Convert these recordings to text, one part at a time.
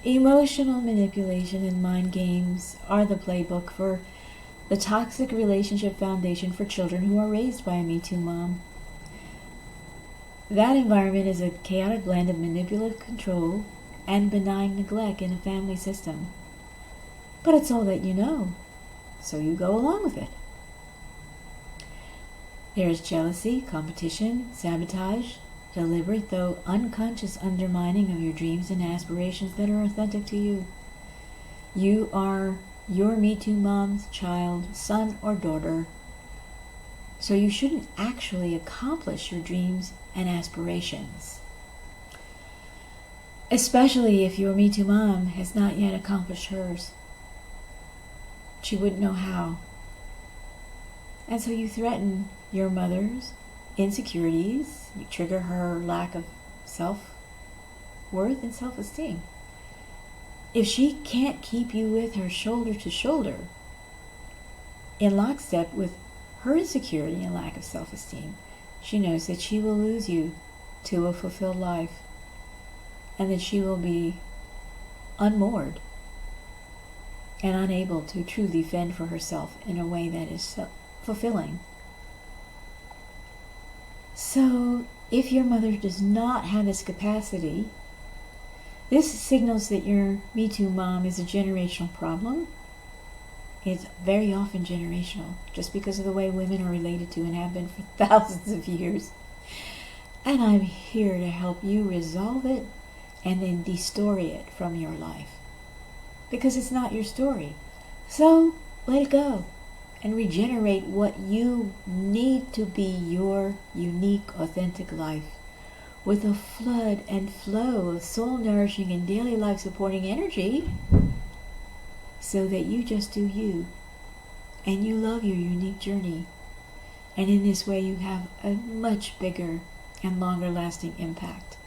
Emotional manipulation and mind games are the playbook for the toxic relationship foundation for children who are raised by a Me Too mom. That environment is a chaotic blend of manipulative control and benign neglect in a family system. But it's all that you know, so you go along with it. There is jealousy, competition, sabotage, deliberate though unconscious undermining of your dreams and aspirations that are authentic to you. You are your Me Too mom's child, son or daughter, so you shouldn't actually accomplish your dreams and aspirations. Especially if your Me Too mom has not yet accomplished hers. She wouldn't know how. And so you threaten your mother's insecurities, you trigger her lack of self-worth and self-esteem. If she can't keep you with her shoulder to shoulder, in lockstep with her insecurity and lack of self-esteem, she knows that she will lose you to a fulfilled life, and that she will be unmoored and unable to truly fend for herself in a way that is fulfilling. So, if your mother does not have this capacity, this signals that your Me Too mom is a generational problem. It's very often generational, just because of the way women are related to and have been for thousands of years. And I'm here to help you resolve it and then de-story it from your life. Because it's not your story. So, let it go and regenerate what you need to be your unique, authentic life, with a flood and flow of soul-nourishing and daily life-supporting energy, so that you just do you, and you love your unique journey. And in this way you have a much bigger and longer-lasting impact.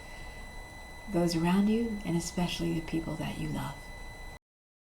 Those around you, and especially the people that you love.